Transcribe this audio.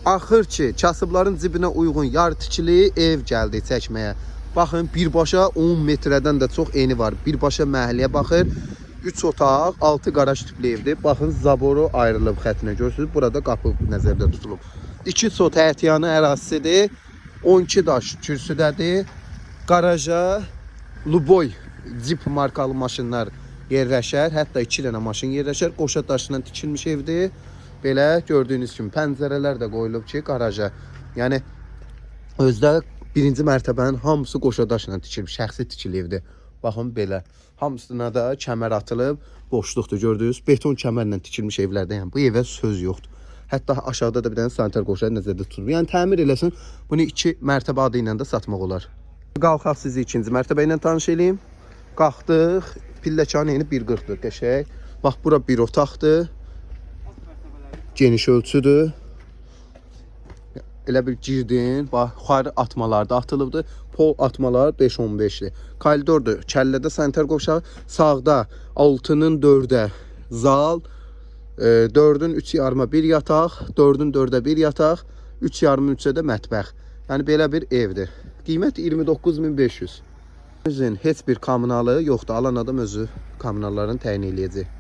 Axır ki, kasıbların cibinə uyğun yar tikili ev gəldi çəkməyə. Baxın, birbaşa 10 metrədən də çox eni var. Birbaşa məhəlləyə baxır. 3 otaq, 6 qaraj tipli evdir. Baxın, zaboru ayrılıb xəttinə görürsünüz. Burada qapı nəzərdə tutulub. 2 sot həyətyanı ərazisidir. 12 daş kürsüdədir. Qaraja Luboy Jeep markalı maşınlar yerləşər. Hətta 2 dənə maşın yerləşər. Qoşa daşından tikilmiş evdir. Belə gördüyünüz kimi pəncərələr də qoyulub ki, qaraja. Yəni özdə birinci mərtəbənin hamısı qoşa daşla tikilib, şəxsi tikili evdir. Baxın belə. Hamısına da kəmər atılıb, boşluqdur gördünüz. Beton kəmərlə tikilmiş evlərdə, yəni bu evə söz yoxdur. Hətta aşağıda da bir dənə sanitar qoşa nəzərdə tutulub. Yəni təmir eləsin, bunu 2 mərtəbə adı ilə də satmaq olar. Qalxaq sizi 2-ci mərtəbə ilə tanış eləyim. Qalxdıq, pilləkanı enib 1.40-dır qəşəng. Bax bura bir otaqdır. Geniş ölçüdür. Elə bir girdin, bax yuxarı atmalar da atılıbdır. Pol atmalar 5-15-dir. Koridordur. Kəllədə sanitar qovşağı, sağda 6-nın 4-ə zal, 4-ün 3 yarıma 1 yataq, 4-ün 4-ə 1 yataq, 3 yarımın 3-ə də mətbəx. Yəni belə bir evdir. Qiymət 29.500. Heç bir kommunalı yoxdur. Alan adam özü kommunalların təyin eləyəcək.